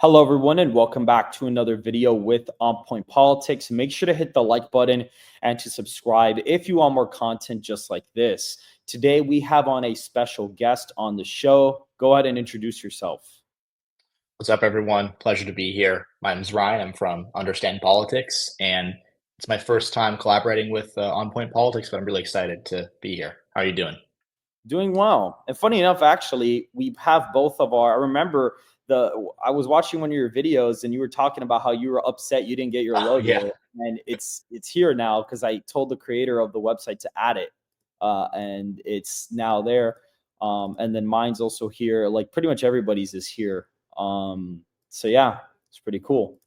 Hello, everyone, and welcome back to another video with On Point Politics. Make sure to hit the like button and to subscribe if you want more content just like this. Today, we have on a special guest on the show. Go ahead and introduce yourself. What's up, everyone? Pleasure to be here. My name is Ryan. I'm from Understand Politics, and it's my first time collaborating with On Point Politics, but I'm really excited to be here. How are you doing? Doing well. And funny enough, actually, we have both of our. I remember I was watching one of your videos and you were talking about how you were upset you didn't get your Oh, yeah. logo. And it's here now because I told the creator of the website to add it. And it's now there. And then mine's also here. Like pretty much everybody's is here. So yeah, it's pretty cool.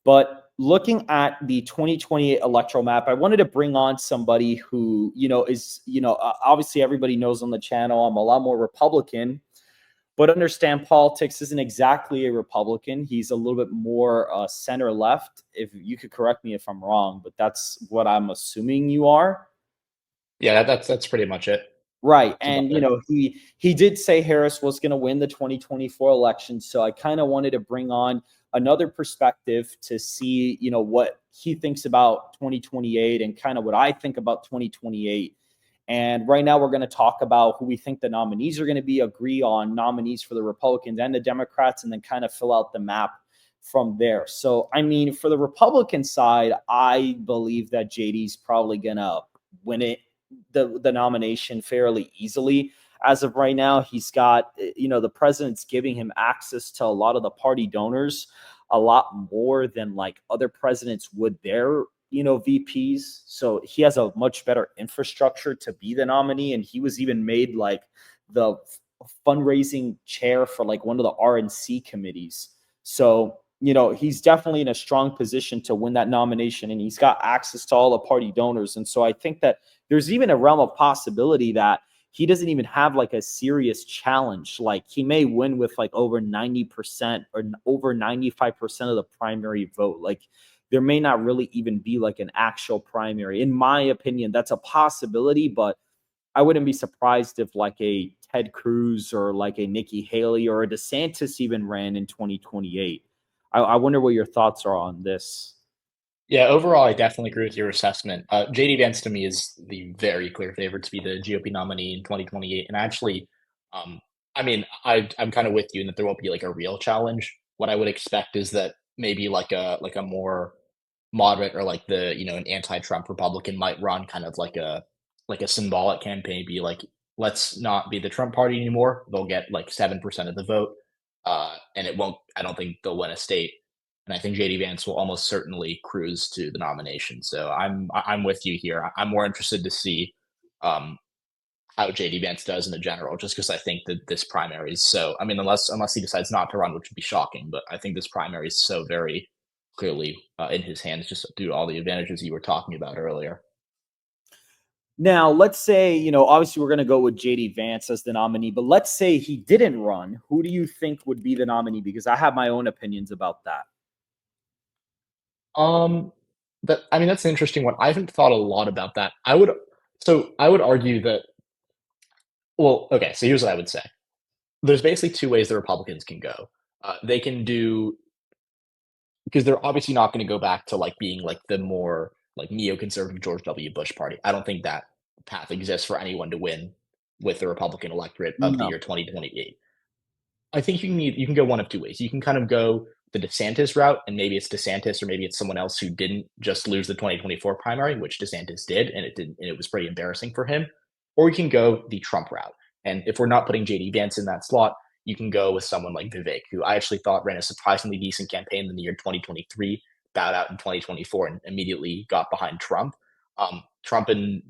But looking at the 2028 electoral map, I wanted to bring on somebody who, obviously everybody knows on the channel, I'm a lot more Republican, but Understand Politics isn't exactly a Republican. He's a little bit more center left. If you could correct me if I'm wrong, but that's what I'm assuming you are. Yeah, that's pretty much it. Right. That's about And it. he did say Harris was going to win the 2024 election, so I kind of wanted to bring on another perspective to see, what he thinks about 2028 and kind of what I think about 2028. And right now we're going to talk about who we think the nominees are going to be, agree on nominees for the Republicans and the Democrats, and then kind of fill out the map from there. So, I mean, for the Republican side, I believe that JD's probably going to win it the nomination fairly easily. As of right now, he's got, the president's giving him access to a lot of the party donors, a lot more than like other presidents would their, VPs. So he has a much better infrastructure to be the nominee. And he was even made like the fundraising chair for like one of the RNC committees. So, he's definitely in a strong position to win that nomination, and he's got access to all the party donors. And so I think that there's even a realm of possibility that he doesn't even have like a serious challenge. Like he may win with like over 90% or over 95% of the primary vote. Like there may not really even be like an actual primary. In my opinion, that's a possibility, but I wouldn't be surprised if like a Ted Cruz or like a Nikki Haley or a DeSantis even ran in 2028. I wonder what your thoughts are on this. Yeah, overall, I definitely agree with your assessment. JD Vance to me is the very clear favorite to be the GOP nominee in 2028. And actually, um, I'm kind of with you in that there won't be like a real challenge. What I would expect is that maybe like a more moderate or like an anti-Trump Republican might run kind of like a symbolic campaign, be like, let's not be the Trump party anymore. They'll get like 7% of the vote, and it won't. I don't think they'll win a state, and I think JD Vance will almost certainly cruise to the nomination. So I'm with you here. I'm more interested to see um, how JD Vance does in the general, just because I think that this primary is so. I mean, unless he decides not to run, which would be shocking, but I think this primary is so very clearly in his hands, just due to all the advantages you were talking about earlier. Now, let's say, obviously we're going to go with JD Vance as the nominee, but let's say he didn't run. Who do you think would be the nominee? Because I have my own opinions about that. Um, that's an interesting one. I haven't thought a lot about that. I would argue that. Well, okay. So here's what I would say. There's basically two ways the Republicans can go. They can do because they're obviously not going to go back to like being like the more like neoconservative George W. Bush party. I don't think that path exists for anyone to win with the Republican electorate of the No. year 2028. I think you can go one of two ways. You can kind of go the DeSantis route, and maybe it's DeSantis or maybe it's someone else who didn't just lose the 2024 primary, which DeSantis did, and it was pretty embarrassing for him. Or you can go the Trump route. And if we're not putting JD Vance in that slot, you can go with someone like Vivek, who I actually thought ran a surprisingly decent campaign in the year 2023, bowed out in 2024, and immediately got behind Trump. Trump and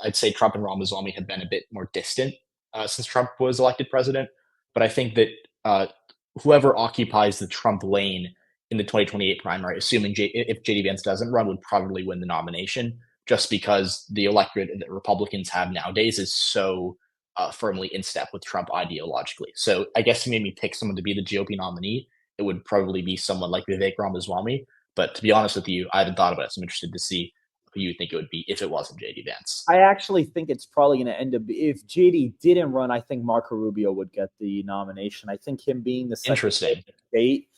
I'd say Trump and Ramaswamy have been a bit more distant since Trump was elected president, but I think that whoever occupies the Trump lane in the 2028 primary, assuming if JD Vance doesn't run, would probably win the nomination, just because the electorate that Republicans have nowadays is so firmly in step with Trump ideologically. So I guess if you made me pick someone to be the GOP nominee, it would probably be someone like Vivek Ramaswamy. But to be honest with you, I haven't thought about it, so I'm interested to see who you think it would be if it wasn't JD Vance? I actually think it's probably going to end up if JD didn't run. I think Marco Rubio would get the nomination. I think him being the Secretary Interesting. of State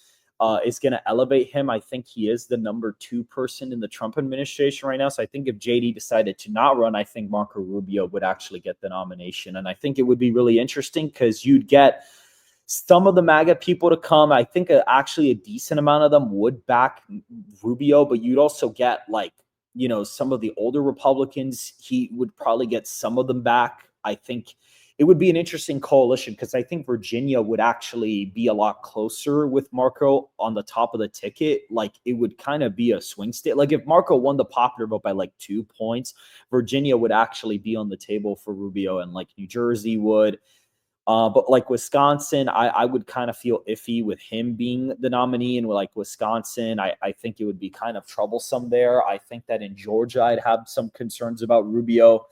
is going to elevate him. I think he is the number 2 person in the Trump administration right now. So I think if JD decided to not run, I think Marco Rubio would actually get the nomination, and I think it would be really interesting because you'd get some of the MAGA people to come. I think actually a decent amount of them would back Rubio, but you'd also get like some of the older Republicans. He would probably get some of them back. I think it would be an interesting coalition because I think Virginia would actually be a lot closer with Marco on the top of the ticket. Like it would kind of be a swing state. Like if Marco won the popular vote by like 2 points, Virginia would actually be on the table for Rubio, and like New Jersey would. But like Wisconsin, I would kind of feel iffy with him being the nominee. And like Wisconsin, I think it would be kind of troublesome there. I think that in Georgia, I'd have some concerns about Rubio.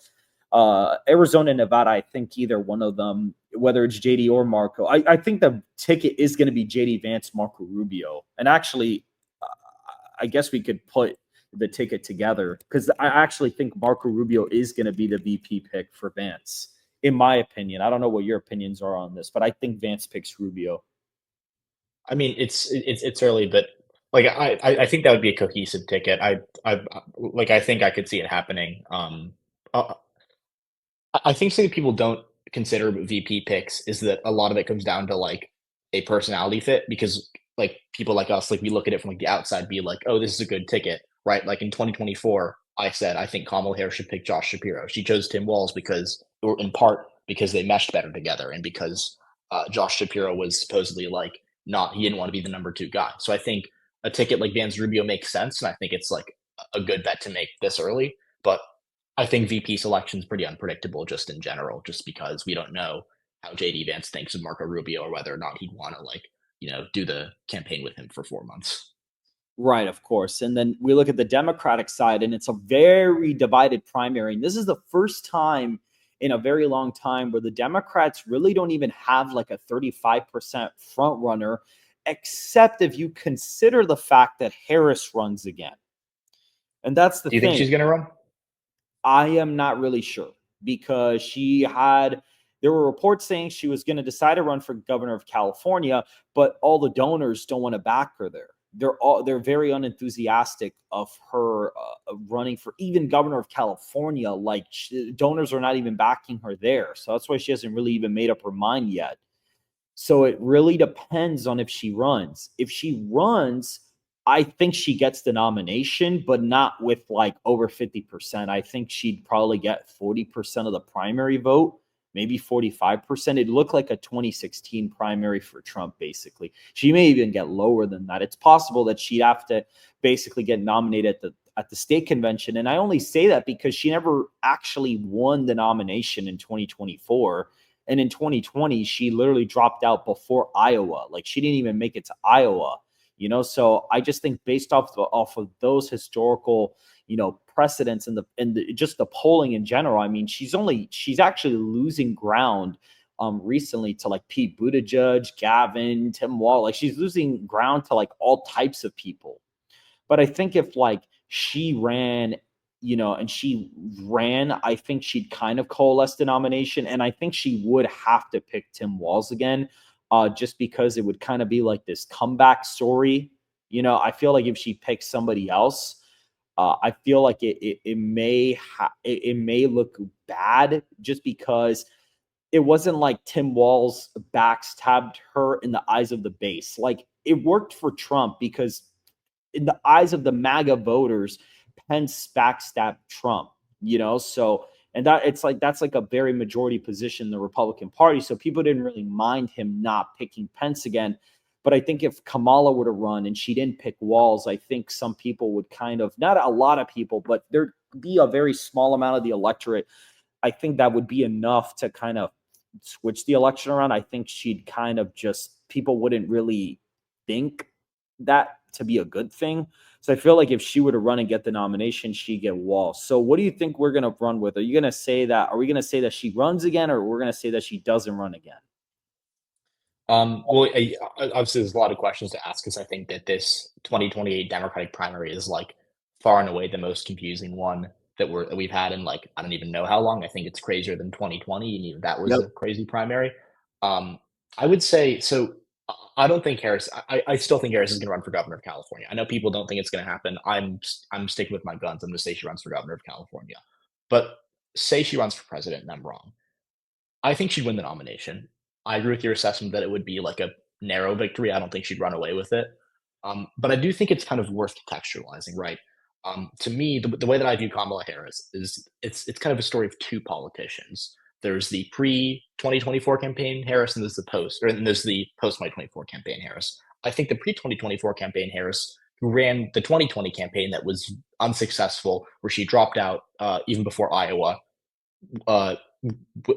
Arizona, Nevada, I think either one of them, whether it's JD or Marco, I think the ticket is going to be JD Vance, Marco Rubio. And actually, I guess we could put the ticket together because I actually think Marco Rubio is going to be the VP pick for Vance, in my opinion. I don't know what your opinions are on this, but I think Vance picks Rubio. I mean, it's early, but like I think that would be a cohesive ticket. I think I could see it happening. Uh, I think something people don't consider VP picks is that a lot of it comes down to like a personality fit because like people like us, like we look at it from like the outside, be like, oh, this is a good ticket, right? Like in 2024, I said I think Kamala Harris should pick Josh Shapiro. She chose Tim Walz because, or in part because they meshed better together, and because Josh Shapiro was supposedly like not he didn't want to be the number 2 guy. So I think a ticket like Vance Rubio makes sense, and I think it's like a good bet to make this early. But I think VP selection is pretty unpredictable just in general, just because we don't know how JD Vance thinks of Marco Rubio or whether or not he'd want to do the campaign with him for 4 months. Right, of course. And then we look at the Democratic side, and it's a very divided primary. And this is the first time in a very long time where the Democrats really don't even have like a 35% front runner, except if you consider the fact that Harris runs again. And that's the Do you think thing. she's going to run? I am not really sure because there were reports saying she was going to decide to run for governor of California, but all the donors don't want to back her there. They're very unenthusiastic of her running for even governor of California. Like donors are not even backing her there. So that's why she hasn't really even made up her mind yet. So it really depends on if she runs. If she runs, I think she gets the nomination, but not with like over 50%. I think she'd probably get 40% of the primary vote, maybe 45%. It looked like a 2016 primary for Trump, basically. She may even get lower than that. It's possible that she'd have to basically get nominated at the state convention. And I only say that because she never actually won the nomination in 2024. And in 2020, she literally dropped out before Iowa. Like she didn't even make it to Iowa. So I just think based off of those historical, precedents and just the polling in general, I mean, she's actually losing ground recently to like Pete Buttigieg, Gavin, Tim Walz. Like she's losing ground to like all types of people. But I think if like she ran, I think she'd kind of coalesce the nomination. And I think she would have to pick Tim Walz again, just because it would kind of be like this comeback story. I feel like if she picks somebody else, I feel like it may look bad just because it wasn't like Tim Walz backstabbed her in the eyes of the base. Like it worked for Trump because in the eyes of the MAGA voters, Pence backstabbed Trump, so and that's like a very majority position in the Republican Party. So people didn't really mind him not picking Pence again. But I think if Kamala would have run and she didn't pick Walz, I think some people would kind of, not a lot of people, but there'd be a very small amount of the electorate. I think that would be enough to kind of switch the election around. I think she'd kind of people wouldn't really think that to be a good thing. So I feel like if she were to run and get the nomination, she'd get Walz. So what do you think we're going to run with? Are we going to say that she runs again, or we're going to say that she doesn't run again? Well, obviously, there's a lot of questions to ask because I think that this 2028 Democratic primary is like far and away the most confusing one that we've had in like I don't even know how long. I think it's crazier than 2020, and even that was Yep. a crazy primary. I would say so. I don't think Harris. I still think Harris is going to run for governor of California. I know people don't think it's going to happen. I'm sticking with my guns. I'm going to say she runs for governor of California. But say she runs for president, and I'm wrong. I think she'd win the nomination. I agree with your assessment that it would be like a narrow victory. I don't think she'd run away with it. But I do think it's kind of worth contextualizing, right? To me, the way that I view Kamala Harris is it's kind of a story of two politicians. There's the pre 2024 campaign Harris, and there's the post 2024 campaign Harris. I think the pre 2024 campaign Harris, who ran the 2020 campaign that was unsuccessful, where she dropped out even before Iowa, uh,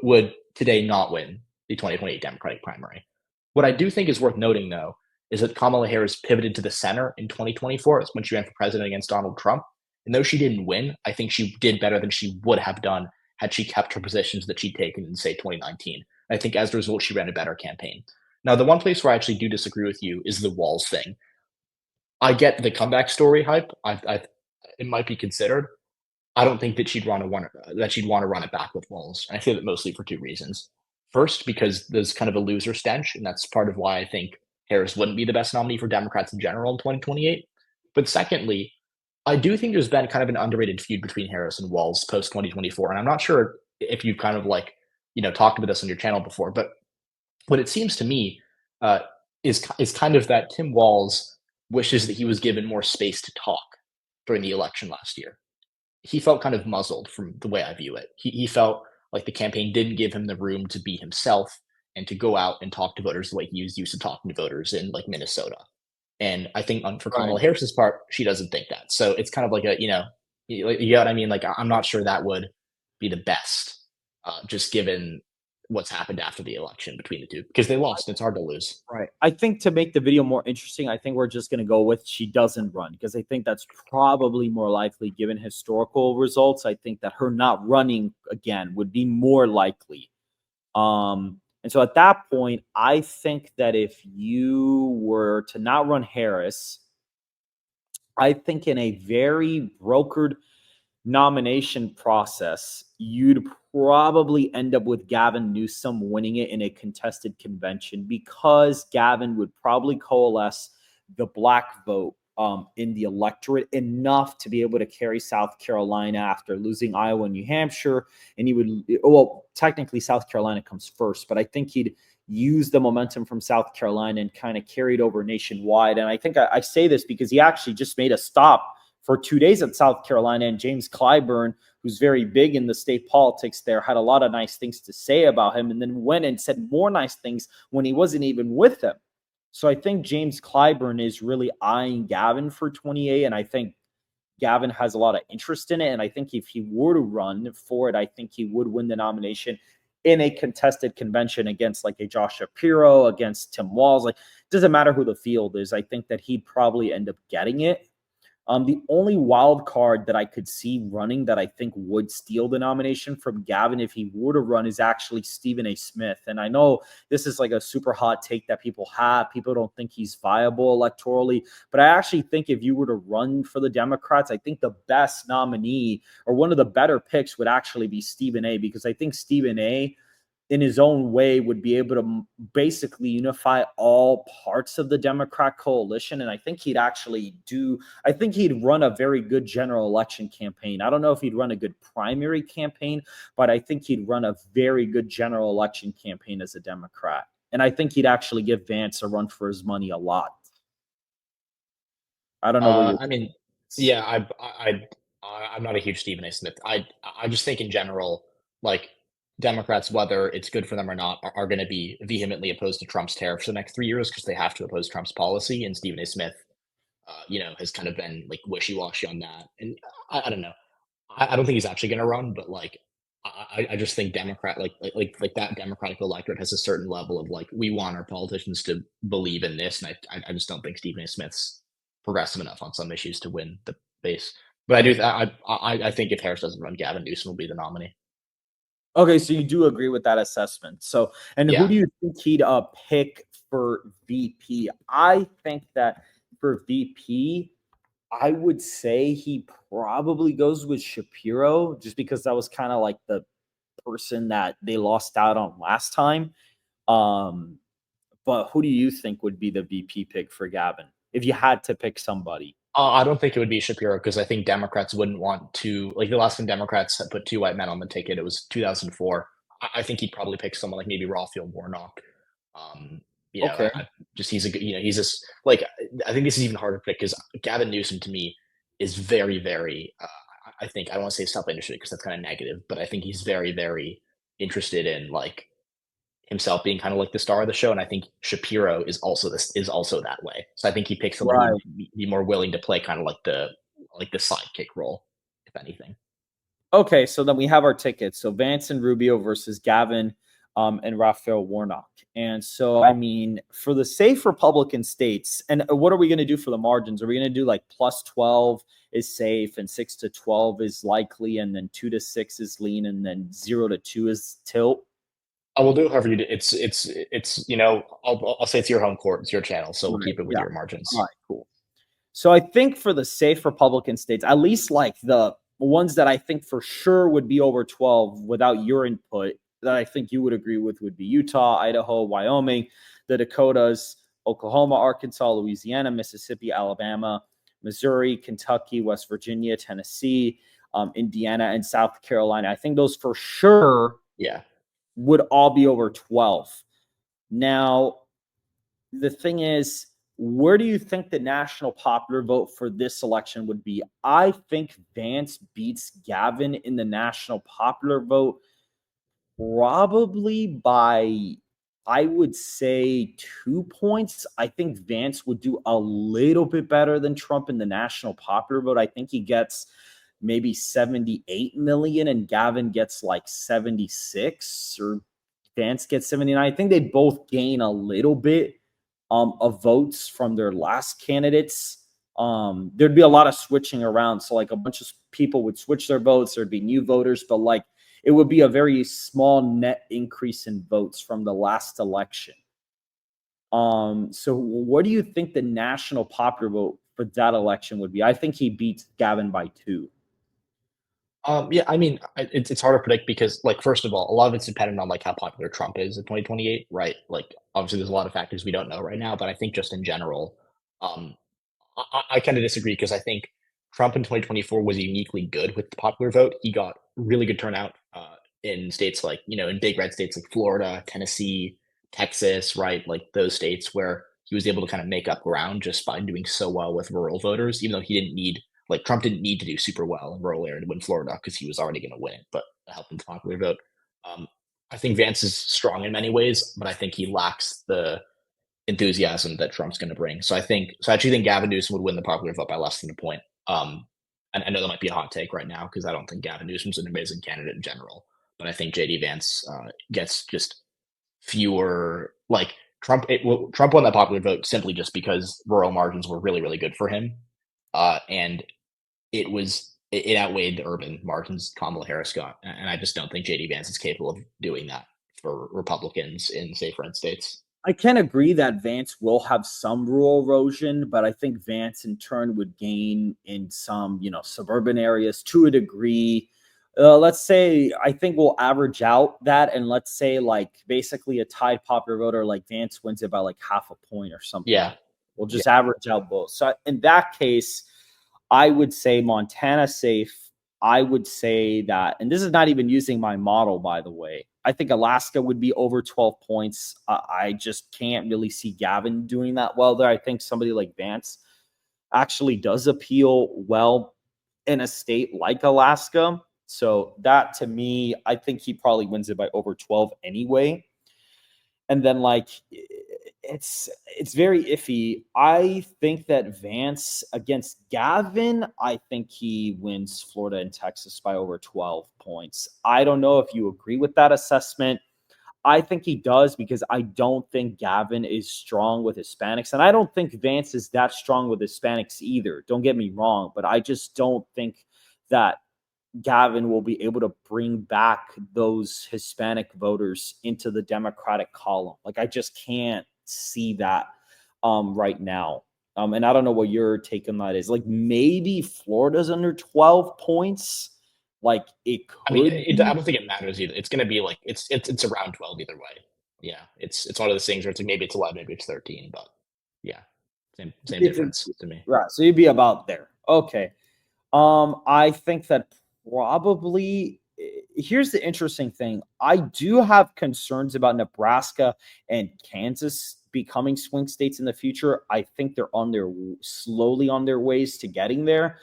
would today not win the 2028 Democratic primary. What I do think is worth noting, though, is that Kamala Harris pivoted to the center in 2024 when she ran for president against Donald Trump. And though she didn't win, I think she did better than she would have done had she kept her positions that she'd taken in, say, 2019. I think as a result, she ran a better campaign. Now, the one place where I actually do disagree with you is the walls thing. I get the comeback story hype. It might be considered. I don't think that she'd want to run it back with Walls. And I say that mostly for two reasons. First, because there's kind of a loser stench, and that's part of why I think Harris wouldn't be the best nominee for Democrats in general in 2028. But secondly, I do think there's been kind of an underrated feud between Harris and Walls post 2024. And I'm not sure if you've kind of like, talked about this on your channel before, but what it seems to me uh, is kind of that Tim Walls wishes that he was given more space to talk during the election last year. He felt kind of muzzled from the way I view it. He felt like the campaign didn't give him the room to be himself and to go out and talk to voters the way he was used to talking to voters in like Minnesota. And I think for Right. Kamala Harris's part, she doesn't think that. So it's kind of like you know what I mean? Like I'm not sure that would be the best, just given what's happened after the election between the two because they lost. It's hard to lose. Right. I think to make the video more interesting, I think we're just going to go with she doesn't run because I think that's probably more likely given historical results. I think that her not running again would be more likely. And so at that point, I think that if you were to not run Harris, I think in a very brokered nomination process, you'd probably end up with Gavin Newsom winning it in a contested convention because Gavin would probably coalesce the black vote in the electorate enough to be able to carry South Carolina after losing Iowa and New Hampshire. And he would, well, technically South Carolina comes first, but I think he'd use the momentum from South Carolina and kind of carry it over nationwide. And I think I say this because he actually just made a stop for 2 days at South Carolina, and James Clyburn, who's very big in the state politics there, had a lot of nice things to say about him and then went and said more nice things when he wasn't even with them. So I think James Clyburn is really eyeing Gavin for 28, and I think Gavin has a lot of interest in it. And I think if he were to run for it, I think he would win the nomination in a contested convention against like a Josh Shapiro, against Tim Walz. Like, it doesn't matter who the field is. I think that he'd probably end up getting it. The only wild card that I could see running that I think would steal the nomination from Gavin if he were to run is actually Stephen A. Smith. And I know this is like a super hot take that people have. People don't think he's viable electorally. But I actually think if you were to run for the Democrats, I think the best nominee or one of the better picks would actually be Stephen A. Because I think Stephen A., in his own way, would be able to basically unify all parts of the Democrat coalition. And I think he'd actually I think he'd run a very good general election campaign. I don't know if he'd run a good primary campaign, but I think he'd run a very good general election campaign as a Democrat. And I think he'd actually give Vance a run for his money a lot. I don't know what I mean, yeah, I'm not a huge Stephen A. Smith. I just think in general, like Democrats, whether it's good for them or not, are going to be vehemently opposed to Trump's tariffs for the next 3 years because they have to oppose Trump's policy. And Stephen A. Smith, has kind of been like wishy washy on that. And I don't know. I don't think he's actually going to run, but like I just think Democrat like that Democratic electorate has a certain level of like we want our politicians to believe in this, and I just don't think Stephen A. Smith's progressive enough on some issues to win the base. But I think if Harris doesn't run, Gavin Newsom will be the nominee. Okay, so you do agree with that assessment. So, and who Yeah, do you think he'd pick for VP? I think that for VP, I would say he probably goes with Shapiro just because that was kind of like the person that they lost out on last time. Um, but who do you think would be the VP pick for Gavin if you had to pick somebody? I don't think it would be Shapiro because I think Democrats wouldn't want to like the last time Democrats had put two white men on the ticket, it was 2004. I think he'd probably pick someone like maybe Raphael Warnock. Um, Okay. just he's a good, he's just like I think this is even harder to pick because Gavin Newsom to me is very, very. I think I don't want to say self-interested because that's kind of negative, but I think he's very, very interested in like himself being kind of like the star of the show, and I think Shapiro is also that way. So I think he picks someone Right. who'd be more willing to play kind of like the sidekick role, if anything. Okay, so then we have our tickets. So Vance and Rubio versus Gavin and Raphael Warnock. And so, I mean, for the safe Republican states, and what are we going to do for the margins? Are we going to do like plus 12 is safe and 6 to 12 is likely, and then 2 to 6 is lean, and then 0 to 2 is tilt? I will do it however you do. It's I'll say it's your home court, it's your channel, so we'll Right. keep it with Yeah. your All margins. right, cool. So I think for the safe Republican states, at least like the ones that I think for sure would be over 12 without your input, that I think you would agree with would be Utah, Idaho, Wyoming, the Dakotas, Oklahoma, Arkansas, Louisiana, Mississippi, Alabama, Missouri, Kentucky, West Virginia, Tennessee, Indiana, and South Carolina. I think those for sure Yeah. would all be over 12. Now, the thing is, where do you think the national popular vote for this election would be? I think Vance beats Gavin in the national popular vote probably by, I would say, 2 points. I think Vance would do a little bit better than Trump in the national popular vote. I think he gets maybe 78 million and Gavin gets like 76, or Vance gets 79. I think they both gain a little bit of votes from their last candidates. There'd be a lot of switching around. So like a bunch of people would switch their votes. There'd be new voters, but like it would be a very small net increase in votes from the last election. So what do you think the national popular vote for that election would be? I think he beats Gavin by 2. Yeah, I mean, it's hard to predict because, like, first of all, a lot of it's dependent on like how popular Trump is in 2028, right? Like, obviously, there's a lot of factors we don't know right now, but I think just in general, um, I kind of disagree because I think Trump in 2024 was uniquely good with the popular vote. He got really good turnout in states like, in big red states like Florida, Tennessee, Texas, right? Like those states where he was able to kind of make up ground just by doing so well with rural voters, even though he didn't need, like, Trump didn't need to do super well in rural area to win Florida because he was already going to win it, but it helped him to popular vote. Um, I think Vance is strong in many ways, but I think he lacks the enthusiasm that Trump's going to bring. So I actually think Gavin Newsom would win the popular vote by less than a point. And I know that might be a hot take right now because I don't think Gavin Newsom's an amazing candidate in general, but I think JD Vance gets just fewer like Trump won that popular vote simply just because rural margins were really, really good for him, and it outweighed the urban margins Kamala Harris got, and I just don't think JD Vance is capable of doing that for Republicans in say red states. I can agree that Vance will have some rural erosion, but I think Vance in turn would gain in some, suburban areas to a degree. Let's say I think we'll average out that, and let's say like basically a tied popular voter like Vance wins it by like half a point or something. Yeah, We'll yeah. just average out both. So in that case, I would say Montana safe. I would say that, and this is not even using my model, by the way. I think Alaska would be over 12 points. I just can't really see Gavin doing that well there. I think somebody like Vance actually does appeal well in a state like Alaska. So that to me, I think he probably wins it by over 12 anyway. And then like it's very iffy. I think that Vance against Gavin, I think he wins Florida and Texas by over 12 points. I don't know if you agree with that assessment. I think he does because I don't think Gavin is strong with Hispanics. And I don't think Vance is that strong with Hispanics either. Don't get me wrong, but I just don't think that Gavin will be able to bring back those Hispanic voters into the Democratic column. Like I just can't see that right now. And I don't know what your take on that is. Like maybe Florida's under 12 points. Like it I mean, could I be. don't think it matters either. It's going to be like it's around 12 either way. Yeah, it's one of those things where it's like maybe it's 11, maybe it's 13, but yeah, same Different. difference to me. Right. So you'd be about there. Okay. I think that probably here's the interesting thing. I do have concerns about Nebraska and Kansas becoming swing states in the future. I think they're on their slowly on their ways to getting there.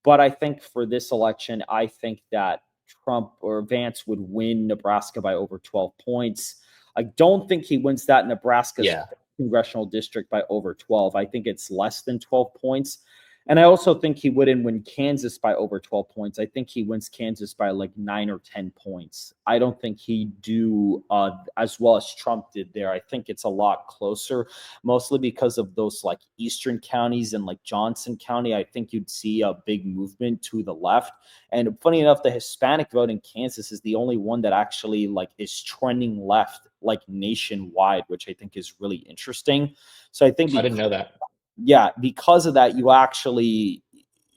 But I think for this election, I think that Trump or Vance would win Nebraska by over 12 points. I don't think he wins that Nebraska's Yeah, congressional district by over 12. I think it's less than 12 points. And I also think he wouldn't win Kansas by over 12 points. I think he wins Kansas by like 9 or 10 points. I don't think he'd do as well as Trump did there. I think it's a lot closer, mostly because of those like eastern counties and like Johnson County. I think you'd see a big movement to the left. And funny enough, the Hispanic vote in Kansas is the only one that actually like is trending left like nationwide, which I think is really interesting. So I think I didn't know that. yeah, because of that, you actually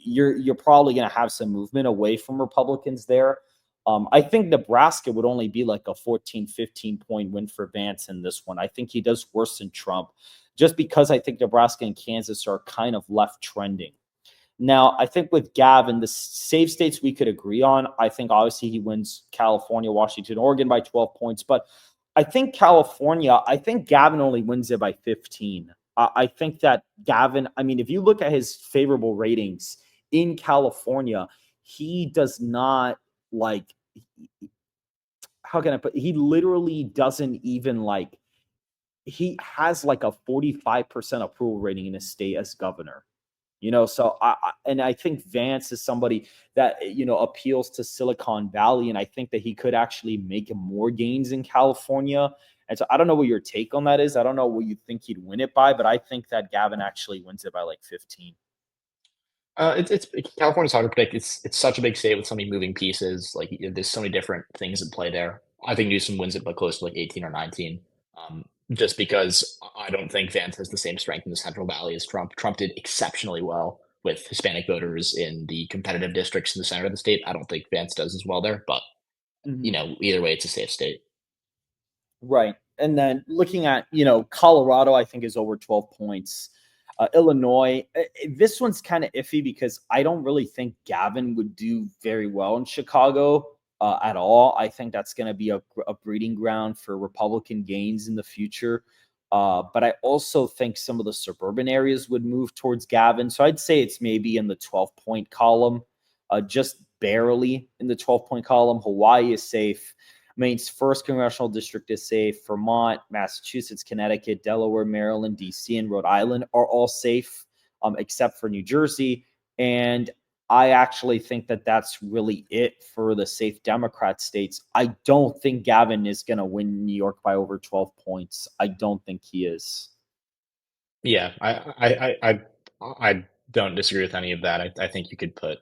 you're probably going to have some movement away from Republicans there. I think Nebraska would only be like a 14, 15 point win for Vance in this one. I think he does worse than Trump just because I think Nebraska and Kansas are kind of left trending. Now, I think with Gavin, the safe states we could agree on. I think obviously he wins California, Washington, Oregon by 12 points, but I think I think Gavin only wins it by 15. I think that Gavin, I mean, if you look at his favorable ratings in California, he does not like, how can I put, he literally doesn't even like, he has like a 45% approval rating in his state as governor. So and I think Vance is somebody that appeals to Silicon Valley, and I think that he could actually make more gains in California. And so I don't know what your take on that is. I don't know what you think he'd win it by, but I think that Gavin actually wins it by like 15. It's California's hard to predict. It's such a big state with so many moving pieces. Like there's so many different things at play there. I think Newsom wins it by close to like 18 or 19. Just because I don't think Vance has the same strength in the Central Valley as Trump. Trump did exceptionally well with Hispanic voters in the competitive districts in the center of the state. I don't think Vance does as well there, but Mhm. either way, it's a safe state. Right. And then looking at, Colorado, I think is over 12 points. Illinois, this one's kind of iffy because I don't really think Gavin would do very well in Chicago at all. I think that's going to be a breeding ground for Republican gains in the future. But I also think some of the suburban areas would move towards Gavin. So I'd say it's maybe in the 12-point column, just barely in the 12-point column. Hawaii is safe. Maine's first congressional district is safe. Vermont, Massachusetts, Connecticut, Delaware, Maryland, DC, and Rhode Island are all safe, except for New Jersey. And I actually think that that's really it for the safe Democrat states. I don't think Gavin is going to win New York by over 12 points. I don't think he is. Yeah, I don't disagree with any of that. I think you could put.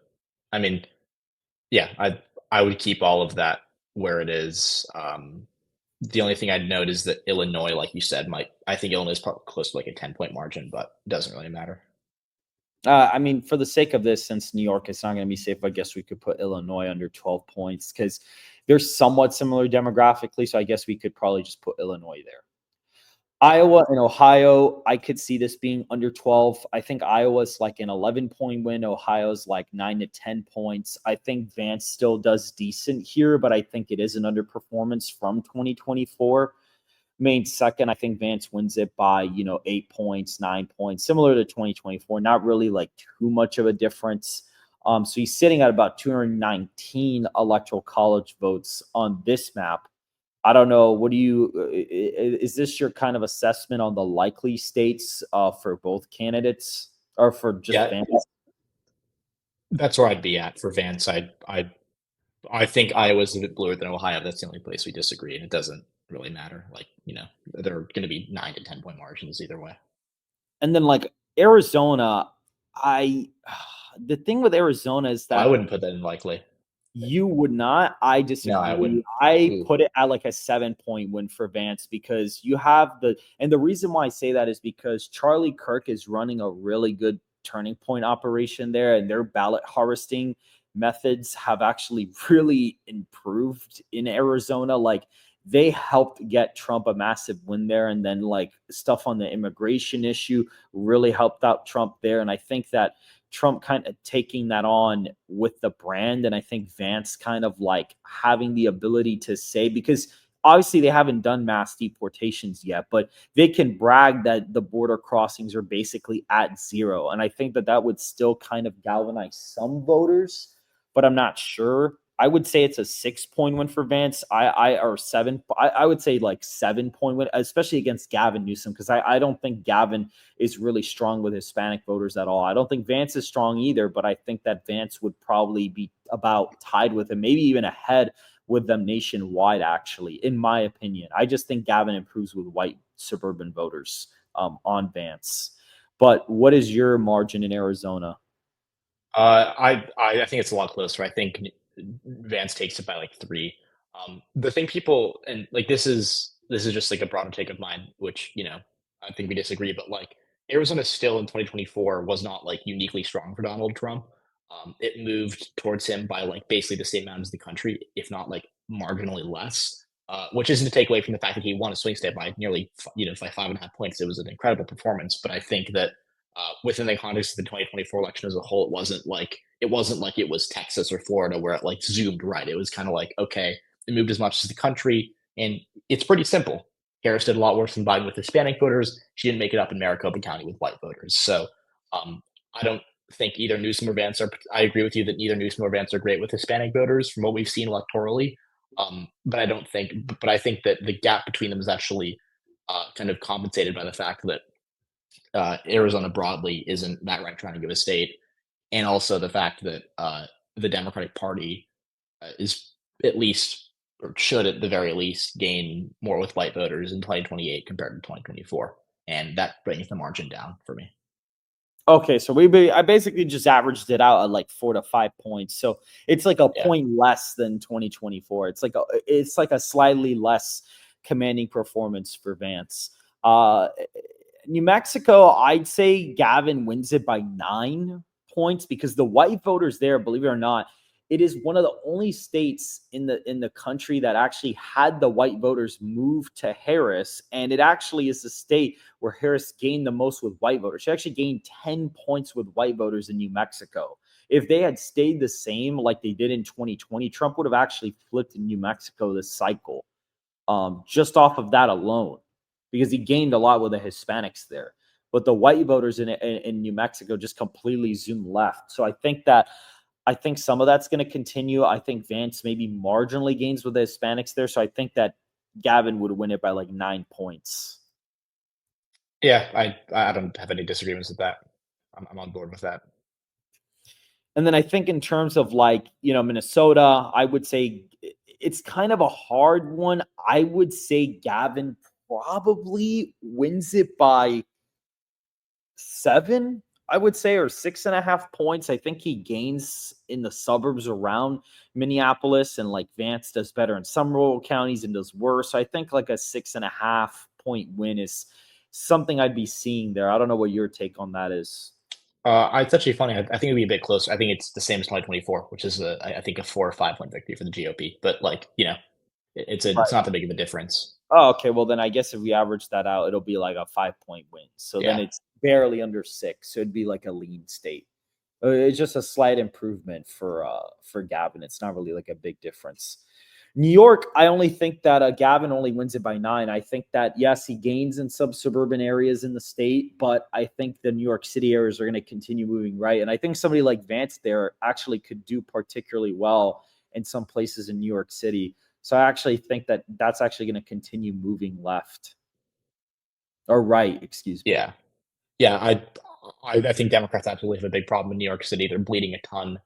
I mean, yeah, I would keep all of that where it is. The only thing I'd note is that Illinois, like you said, might. I think Illinois is probably close to like a 10-point margin, but it doesn't really matter. I mean, for the sake of this, since New York is not going to be safe, I guess we could put Illinois under 12 points because they're somewhat similar demographically. So I guess we could probably just put Illinois there. Iowa and Ohio, I could see this being under 12. I think Iowa's like an 11-point win. Ohio's like 9 to 10 points. I think Vance still does decent here, but I think it is an underperformance from 2024. Maine second. I think Vance wins it by, 8 points, 9 points, similar to 2024. Not really like too much of a difference. So he's sitting at about 219 electoral college votes on this map. I don't know. What do you, is this your kind of assessment on the likely states for both candidates or for just Yeah, Vance? that's where I'd be at for Vance. I think Iowa's a bit bluer than Ohio. That's the only place we disagree, and it doesn't really matter. Like they're going to be 9 to 10 point margins either way. And then like Arizona, I, the thing with Arizona is I that wouldn't put that in likely. You would not. I No, I disagree. wouldn't. I Ooh. put it at like a 7 point win for Vance because you have and the reason why I say that is because Charlie Kirk is running a really good turning point operation there, and their ballot harvesting methods have actually really improved in Arizona. Like they helped get Trump a massive win there, and then like stuff on the immigration issue really helped out Trump there. And I think that Trump kind of taking that on with the brand. And I think Vance kind of like having the ability to say, because obviously they haven't done mass deportations yet, but they can brag that the border crossings are basically at zero. And I think that that would still kind of galvanize some voters, but I'm not sure. I would say it's a 6 point win for Vance. Or seven. I would say like 7 point win, especially against Gavin Newsom, because I don't think Gavin is really strong with Hispanic voters at all. I don't think Vance is strong either, but I think that Vance would probably be about tied with him, maybe even ahead with them nationwide, actually, in my opinion. I just think Gavin improves with white suburban voters on Vance. But what is your margin in Arizona? I think it's a lot closer. I think Vance takes it by like 3. The thing people and like this is just like a broader take of mine, which I think we disagree, but like Arizona still in 2024 was not like uniquely strong for Donald Trump. It moved towards him by like basically the same amount as the country, if not like marginally less. Which isn't to take away from the fact that he won a swing state by nearly by 5.5 points. It was an incredible performance, but I think that within the context of the 2024 election as a whole, it wasn't like it was Texas or Florida where it like zoomed right. It was kind of like, okay, it moved as much as the country, and it's pretty simple. Harris did a lot worse than Biden with Hispanic voters. She didn't make it up in Maricopa County with white voters. So I don't think either Newsom or Vance are. I agree with you that neither Newsom or Vance are great with Hispanic voters from what we've seen electorally. But I don't think. But I think that the gap between them is actually kind of compensated by the fact that Arizona broadly isn't that right trying to give a state, and also the fact that the Democratic Party is at least or should at the very least gain more with white voters in 2028 compared to 2024, and that brings the margin down for me. Okay, so I basically just averaged it out at like 4 to 5 points. So it's like a Yeah, point less than 2024. It's like a slightly less commanding performance for Vance. Uh New Mexico, I'd say Gavin wins it by 9 points because the white voters there, believe it or not, it is one of the only states in the country that actually had the white voters move to Harris, and it actually is the state where Harris gained the most with white voters. She actually gained 10 points with white voters in New Mexico. If they had stayed the same like they did in 2020, Trump would have actually flipped in New Mexico this cycle, just off of that alone, because he gained a lot with the Hispanics there. But the white voters in New Mexico just completely zoomed left. So I think some of that's going to continue. I think Vance maybe marginally gains with the Hispanics there. So I think that Gavin would win it by like 9 points. yeah, I don't have any disagreements with that. I'm on board with that. And then I think in terms of like, Minnesota, I would say it's kind of a hard one. I would say Gavin probably wins it by 7, I would say, or 6.5 points. I think he gains in the suburbs around Minneapolis, and like Vance does better in some rural counties and does worse. So I think like a 6.5 point win is something I'd be seeing there. I don't know what your take on that is. It's actually funny. I think it'd be a bit closer. I think it's the same as 2024, which is I think a 4 or 5 point victory for the GOP. But like it's not that big of a difference. Oh, okay. Well, then I guess if we average that out, it'll be like a 5 point win. So then Yeah. it's barely under 6. So it'd be like a lean state. It's just a slight improvement for Gavin. It's not really like a big difference. New York, I only think that Gavin only wins it by 9. I think that yes, he gains in some suburban areas in the state, but I think the New York City areas are going to continue moving right. And I think somebody like Vance there actually could do particularly well in some places in New York City. So I actually think that that's actually going to continue moving left or right, excuse me. Yeah. Yeah, I think Democrats absolutely have a big problem in New York City. They're bleeding a ton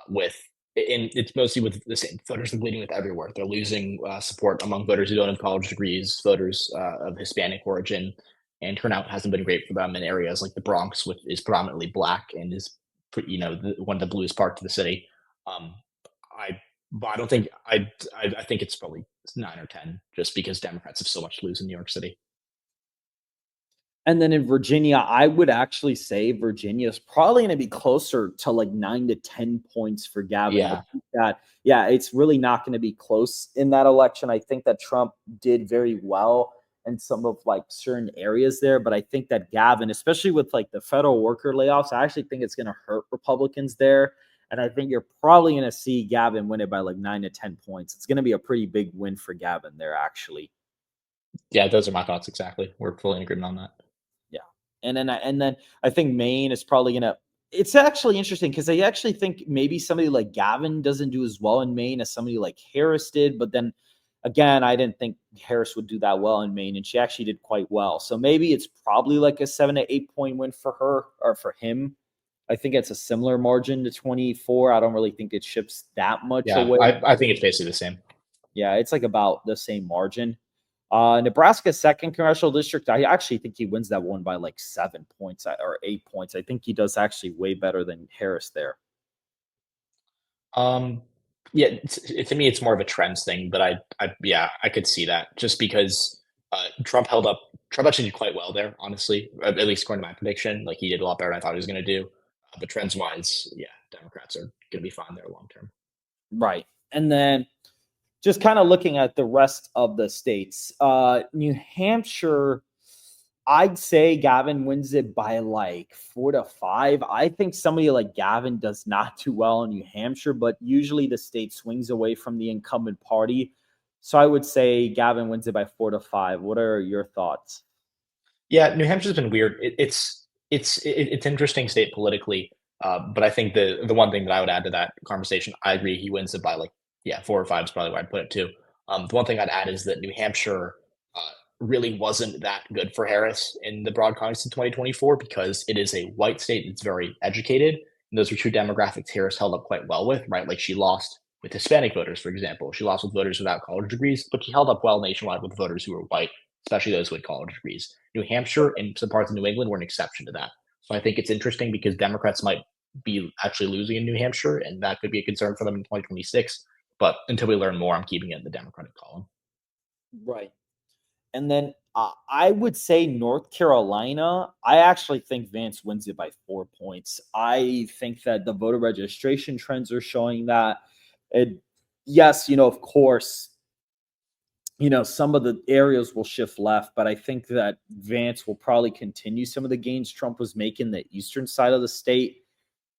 with, and it's mostly with the same voters. They're bleeding with everywhere. They're losing support among voters who don't have college degrees, voters of Hispanic origin, and turnout hasn't been great for them in areas like the Bronx, which is predominantly black and is one of the bluest parts of the city. Um, but I don't think I think it's probably 9 or 10, just because Democrats have so much to lose in New York City. And then in Virginia, I would actually say Virginia is probably going to be closer to like 9 to 10 points for Gavin. I Yeah. think that, yeah, it's really not going to be close in that election. I think that Trump did very well in some of like certain areas there, but I think that Gavin, especially with like the federal worker layoffs, I actually think it's going to hurt Republicans there. And I think you're probably going to see Gavin win it by like 9 to 10 points. It's going to be a pretty big win for Gavin there, actually. Yeah, those are my thoughts exactly. We're fully in agreement on that. Yeah. And then I think Maine is probably gonna. It's actually interesting because I actually think maybe somebody like Gavin doesn't do as well in Maine as somebody like Harris did. But then again, I didn't think Harris would do that well in Maine, and she actually did quite well. So maybe it's probably like a 7 to 8 point win for her or for him. I think it's a similar margin to 24. I don't really think it ships that much Yeah, away. I think it's basically the same. Yeah, it's like about the same margin. Nebraska's second congressional district, I actually think he wins that one by like 7 points or 8 points. I think he does actually way better than Harris there. Um, yeah, to me, it's more of a trends thing, but yeah, I could see that just because Trump held up. Trump actually did quite well there, honestly, at least according to my prediction. Like he did a lot better than I thought he was going to do. But trends wise, yeah, Democrats are going to be fine there long term. Right. And then just kind of looking at the rest of the states, New Hampshire, I'd say Gavin wins it by like 4 to 5. I think somebody like Gavin does not do well in New Hampshire, but usually the state swings away from the incumbent party. So I would say Gavin wins it by 4 to 5. What are your thoughts? Yeah, New Hampshire's been weird. It's interesting state politically, but I think the one thing that I would add to that conversation, I agree he wins it by like yeah 4 or 5 is probably where I'd put it too. The one thing I'd add is that New Hampshire really wasn't that good for Harris in the broad context in 2024 because it is a white state that's very educated. And those are two demographics Harris held up quite well with, right? Like she lost with Hispanic voters, for example. She lost with voters without college degrees, but she held up well nationwide with voters who were white, especially those who had college degrees. New Hampshire and some parts of New England were an exception to that. So I think it's interesting because Democrats might be actually losing in New Hampshire, and that could be a concern for them in 2026. But until we learn more, I'm keeping it in the Democratic column. Right. And then I would say North Carolina. I actually think Vance wins it by 4 points. I think that the voter registration trends are showing that. It, yes, of course, some of the areas will shift left, but I think that Vance will probably continue some of the gains Trump was making the eastern side of the state.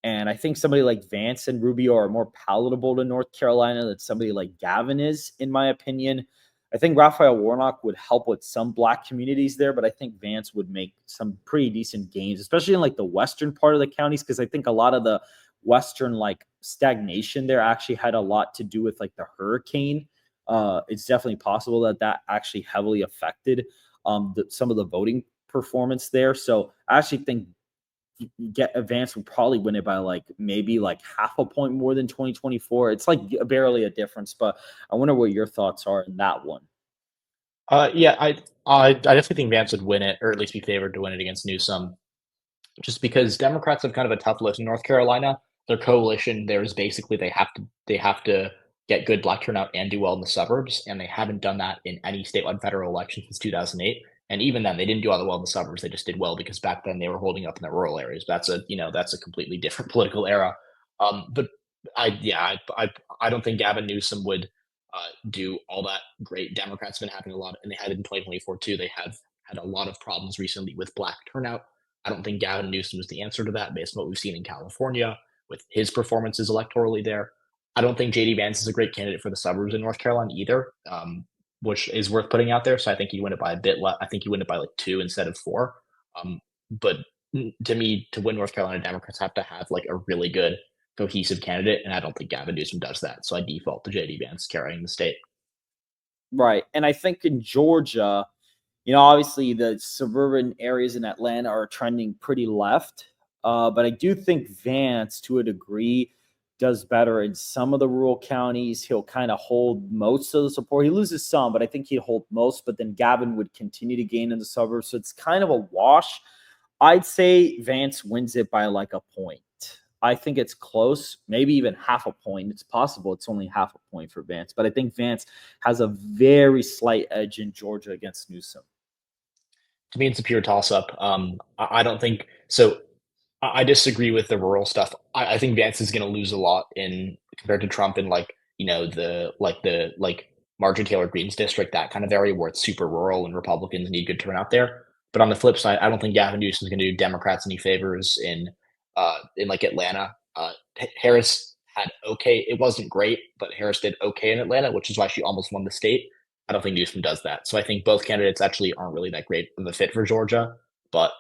And I think somebody like Vance and Rubio are more palatable to North Carolina than somebody like Gavin is, in my opinion. I think Raphael Warnock would help with some black communities there, but I think Vance would make some pretty decent gains, especially in like the western part of the counties, because I think a lot of the western like stagnation there actually had a lot to do with like the hurricane. It's definitely possible that actually heavily affected some of the voting performance there. So I actually think get advanced will probably win it by like maybe like half a point more than 2024. It's like barely a difference, but I wonder what your thoughts are in that one. Yeah, I definitely think Vance would win it, or at least be favored to win it against Newsom, just because Democrats have kind of a tough list in North Carolina. Their coalition there is basically they have to get good black turnout and do well in the suburbs, and they haven't done that in any statewide federal election since 2008. And even then, they didn't do all that well in the suburbs. They just did well because back then they were holding up in the rural areas. That's a completely different political era. But I don't think Gavin Newsom would do all that great. Democrats have been having a lot, and they had it in 2024 too. They have had a lot of problems recently with black turnout. I don't think Gavin Newsom is the answer to that based on what we've seen in California with his performances electorally there. I don't think JD Vance is a great candidate for the suburbs in North Carolina either, which is worth putting out there. So I think he'd win it by a bit less. I think he'd win it by like 2 instead of 4. But to me, to win North Carolina, Democrats have to have like a really good cohesive candidate, and I don't think Gavin Newsom does that. So I default to JD Vance carrying the state. Right. And I think in Georgia, obviously the suburban areas in Atlanta are trending pretty left. But I do think Vance, to a degree, does better in some of the rural counties. He'll kind of hold most of the support. He loses some, but I think he'd hold most. But then Gavin would continue to gain in the suburbs. So it's kind of a wash. I'd say Vance wins it by like a point. I think it's close, maybe even half a point. It's possible it's only half a point for Vance, but I think Vance has a very slight edge in Georgia against Newsom. To me, it's a pure toss-up. I don't think so. I disagree with the rural stuff. I think Vance is going to lose a lot in compared to Trump in like the Marjorie Taylor Greene's district, that kind of area where it's super rural and Republicans need good turnout there. But on the flip side, I don't think Gavin Newsom is going to do Democrats any favors in like Atlanta. Harris had okay, it wasn't great, but Harris did okay in Atlanta, which is why she almost won the state. I don't think Newsom does that. So I think both candidates actually aren't really that great of a fit for Georgia. But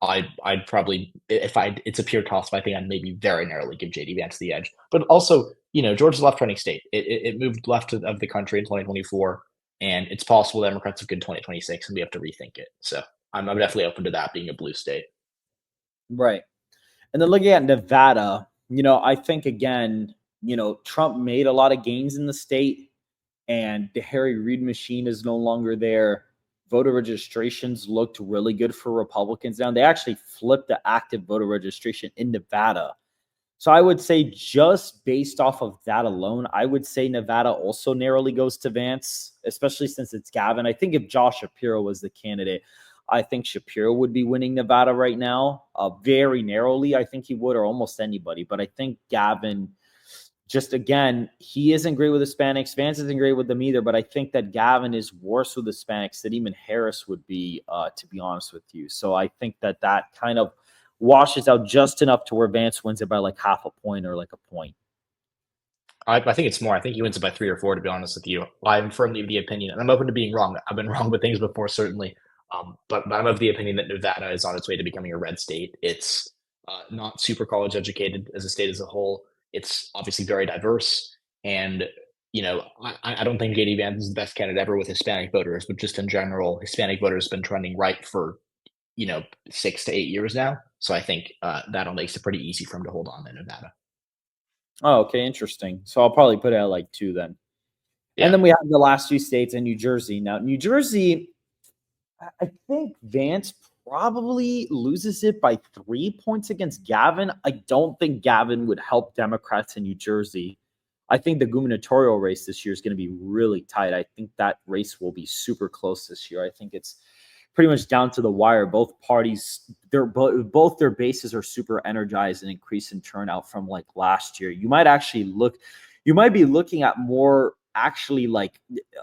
I'd probably it's a pure toss, but I think I'd maybe very narrowly give JD Vance the edge. But also, Georgia's a left-trending state. It moved left of the country in 2024, and it's possible Democrats have good 2026, and we have to rethink it. So I'm definitely open to that being a blue state. Right. And then looking at Nevada, I think again, Trump made a lot of gains in the state, and the Harry Reid machine is no longer there. Voter registrations looked really good for Republicans now. They actually flipped the active voter registration in Nevada. So I would say just based off of that alone, I would say Nevada also narrowly goes to Vance, especially since it's Gavin. I think if Josh Shapiro was the candidate, I think Shapiro would be winning Nevada right now, very narrowly. I think he would, or almost anybody. But I think Gavin, just again, he isn't great with Hispanics. Vance isn't great with them either. But I think that Gavin is worse with Hispanics than even Harris would be, to be honest with you. So I think that kind of washes out just enough to where Vance wins it by like half a point or like a point. I think it's more. I think he wins it by 3 or 4, to be honest with you. I'm firmly of the opinion, and I'm open to being wrong. I've been wrong with things before, certainly. But I'm of the opinion that Nevada is on its way to becoming a red state. It's not super college educated as a state as a whole. It's obviously very diverse. And, I don't think JD Vance is the best candidate ever with Hispanic voters, but just in general, Hispanic voters have been trending right for, 6 to 8 years now. So I think that'll make it pretty easy for him to hold on in Nevada. Oh, okay, interesting. So I'll probably put it at like 2 then. Yeah. And then we have the last 2 states and New Jersey. Now, New Jersey, I think Vance probably loses it by 3 points against Gavin. I don't think Gavin would help Democrats in New Jersey. I think the gubernatorial race this year is going to be really tight. I think that race will be super close this year. I think it's pretty much down to the wire. Both parties, both their bases are super energized and increase in turnout from like last year. You might be looking at more actually like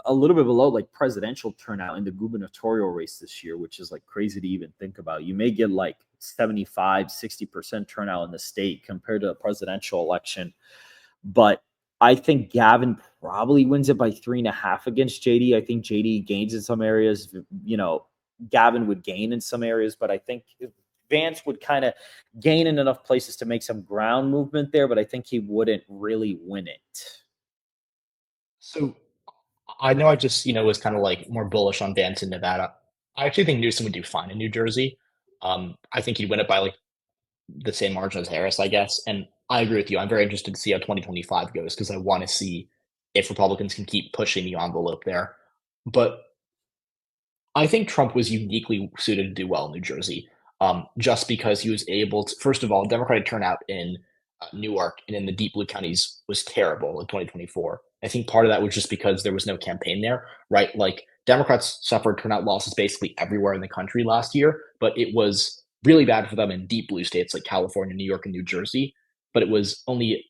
a little bit below like presidential turnout in the gubernatorial race this year, which is like crazy to even think about. You may get like 75-60% turnout in the state compared to a presidential election. But I think Gavin probably wins it by 3.5 against JD. I think JD gains in some areas, Gavin would gain in some areas, but I think Vance would kind of gain in enough places to make some ground movement there, but I think he wouldn't really win it. So I know I just, was kind of like more bullish on Vance in Nevada. I actually think Newsom would do fine in New Jersey. I think he'd win it by like the same margin as Harris, I guess. And I agree with you. I'm very interested to see how 2025 goes because I want to see if Republicans can keep pushing the envelope there. But I think Trump was uniquely suited to do well in New Jersey, just because he was able to. First of all, Democratic turnout in Newark and in the deep blue counties was terrible in 2024. I think part of that was just because there was no campaign there, right? Like Democrats suffered turnout losses basically everywhere in the country last year, but it was really bad for them in deep blue states like California, New York, and New Jersey. But it was only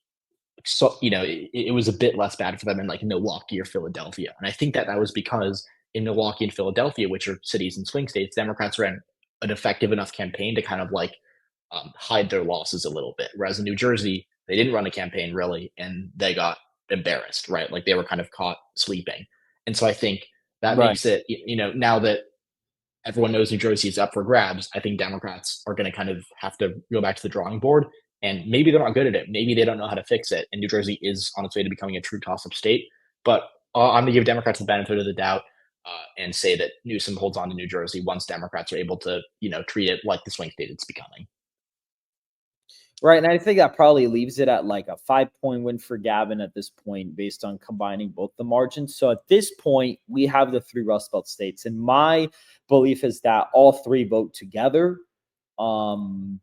so it was a bit less bad for them in like Milwaukee or Philadelphia, and I think that was because in Milwaukee and Philadelphia, which are cities and swing states, Democrats ran an effective enough campaign to kind of like hide their losses a little bit. Whereas in New Jersey, they didn't run a campaign really, and they got embarrassed, right? Like they were kind of caught sleeping. And so I think that Right. makes it, now that everyone knows New Jersey is up for grabs, I think Democrats are going to kind of have to go back to the drawing board. And maybe they're not good at it. Maybe they don't know how to fix it. And New Jersey is on its way to becoming a true toss-up state. But I'm going to give Democrats the benefit of the doubt and say that Newsom holds on to New Jersey once Democrats are able to, treat it like the swing state it's becoming. Right. And I think that probably leaves it at like a 5-point win for Gavin at this point, based on combining both the margins. So at this point, we have the 3 Rust Belt states. And my belief is that all 3 vote together.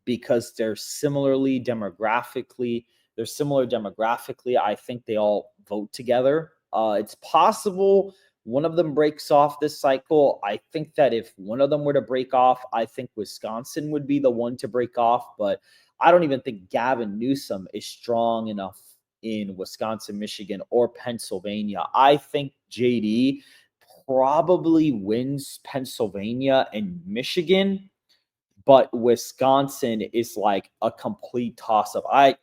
because they're similar demographically. I think they all vote together. It's possible one of them breaks off this cycle. I think that if one of them were to break off, I think Wisconsin would be the one to break off. But I don't even think Gavin Newsom is strong enough in Wisconsin, Michigan, or Pennsylvania. I think JD probably wins Pennsylvania and Michigan, but Wisconsin is like a complete toss up. I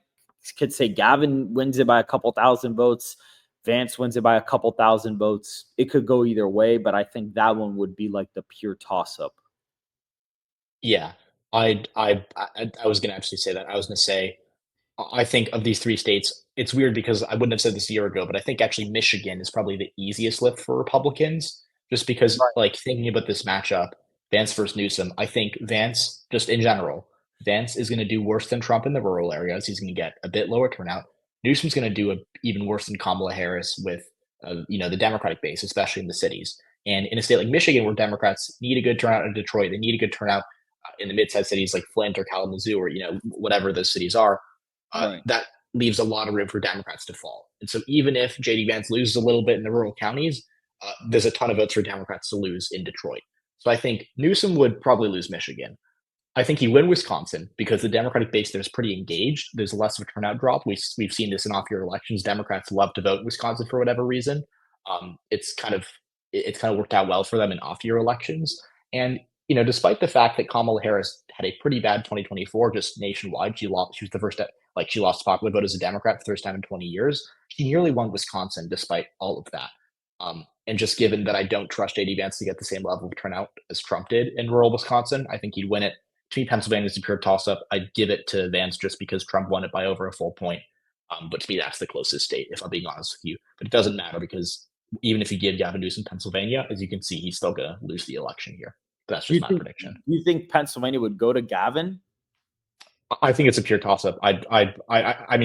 could say Gavin wins it by a couple thousand votes. Vance wins it by a couple thousand votes. It could go either way, but I think that one would be like the pure toss up. Yeah, I was gonna actually say that. I was gonna say I think of these 3 states, it's weird because I wouldn't have said this a year ago, but I think actually Michigan is probably the easiest lift for Republicans, just because, Right. like, thinking about this matchup, Vance versus Newsom, I think Vance, just in general, Vance is gonna do worse than Trump in the rural areas. He's gonna get a bit lower turnout. Newsom's gonna do even worse than Kamala Harris with, the Democratic base, especially in the cities. And in a state like Michigan, where Democrats need a good turnout in Detroit, they need a good turnout in the mid-sized cities like Flint or Kalamazoo or whatever those cities are, Right. that leaves a lot of room for Democrats to fall. And so even if JD Vance loses a little bit in the rural counties, there's a ton of votes for Democrats to lose in Detroit. So I think Newsom would probably lose Michigan. I think he'd win Wisconsin because the Democratic base there is pretty engaged. There's less of a turnout drop. We've seen this in off-year elections. Democrats love to vote in Wisconsin for whatever reason. It's kind of worked out well for them in off-year elections. And despite the fact that Kamala Harris had a pretty bad 2024 just nationwide, she lost. She was the first, like she lost popular vote as a Democrat for the first time in 20 years. She nearly won Wisconsin despite all of that. And just given that I don't trust JD Vance to get the same level of turnout as Trump did in rural Wisconsin, I think he'd win it. To me, Pennsylvania is a pure toss-up. I'd give it to Vance just because Trump won it by over a full point. But to me, that's the closest state, if I'm being honest with you. But it doesn't matter because even if you give Gavin Newsom Pennsylvania, as you can see, he's still going to lose the election here. But that's Do just you my think prediction. Pennsylvania would go to Gavin? I think it's a pure toss-up. I mean, do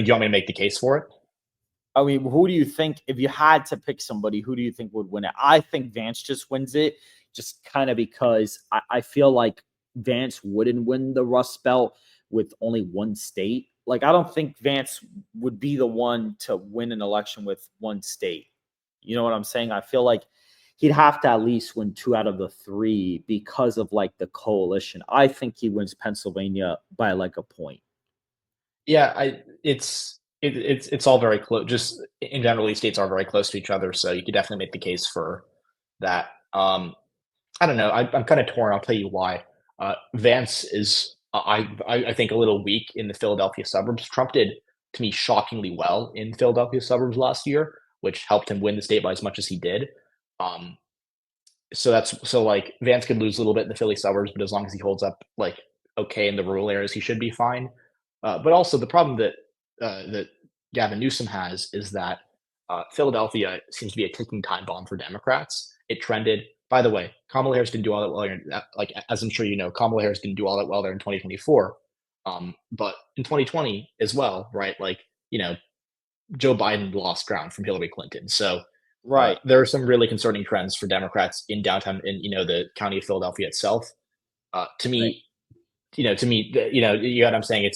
you want me to make the case for it? I mean, who do you think, if you had to pick somebody, who do you think would win it? I think Vance just wins it, just kind of because I feel like Vance wouldn't win the Rust Belt with only one state. Like, I don't think Vance would be the one to win an election with one state. You know what I'm saying? I feel like he'd have to at least win two out of the three because of like the coalition. I think he wins Pennsylvania by like a point. Yeah, it's all very close. Just in general, these states are very close to each other, so you could definitely make the case for that. I don't know. I'm kind of torn. I'll tell you why. Vance is, I think, a little weak in the Philadelphia suburbs. Trump did, to me, shockingly well in Philadelphia suburbs last year, which helped him win the state by as much as he did. Um, so like Vance could lose a little bit in the Philly suburbs, but as long as he holds up like okay in the rural areas, he should be fine. But also the problem that Gavin Newsom has is that Philadelphia seems to be a ticking time bomb for Democrats. It trended. By the way, Kamala Harris didn't do all that well. Like as I'm sure you know, Kamala Harris didn't do all that well there in 2024. But in 2020 as well, right? Like Joe Biden lost ground from Hillary Clinton. So Right. there are some really concerning trends for Democrats in downtown, in the county of Philadelphia itself. To Right. me, you know what I'm saying. I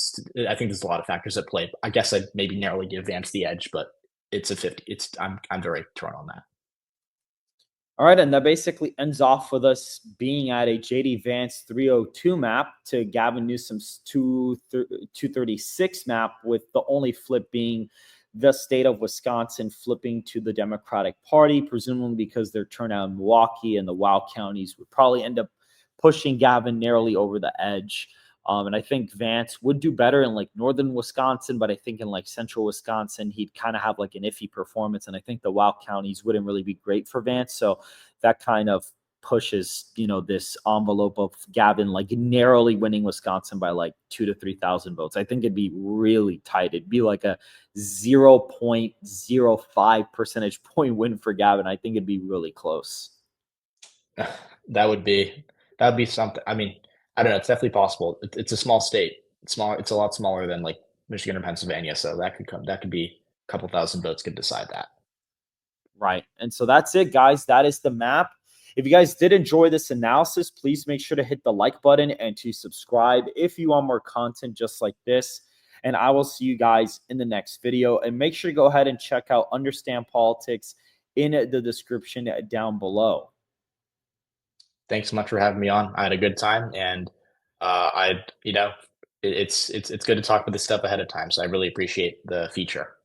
think there's a lot of factors at play. I guess I'd maybe narrowly give Vance the edge, but it's a 50. I'm very torn on that. All right, and that basically ends off with us being at a JD Vance 302 map to Gavin Newsom's 236 map, with the only flip being the state of Wisconsin flipping to the Democratic Party, presumably because their turnout in Milwaukee and the Wow counties would probably end up pushing Gavin narrowly over the edge. And I think Vance would do better in like northern Wisconsin, but I think in like central Wisconsin, he'd kind of have like an iffy performance. And I think the Wow counties wouldn't really be great for Vance. So that kind of pushes, this envelope of Gavin like narrowly winning Wisconsin by like 2,000 to 3,000 votes. I think it'd be really tight. It'd be like a 0.05 percentage point win for Gavin. I think it'd be really close. That would be something. I mean, I don't know. It's definitely possible. It's a small state. It's small. It's a lot smaller than like Michigan or Pennsylvania. So that could come. That could be a couple thousand votes could decide that. Right. And so that's it, guys. That is the map. If you guys did enjoy this analysis, please make sure to hit the like button and to subscribe if you want more content just like this. And I will see you guys in the next video. And make sure to go ahead and check out Understand Politics in the description down below. Thanks so much for having me on. I had a good time, and it's good to talk about this stuff ahead of time. So I really appreciate the feature.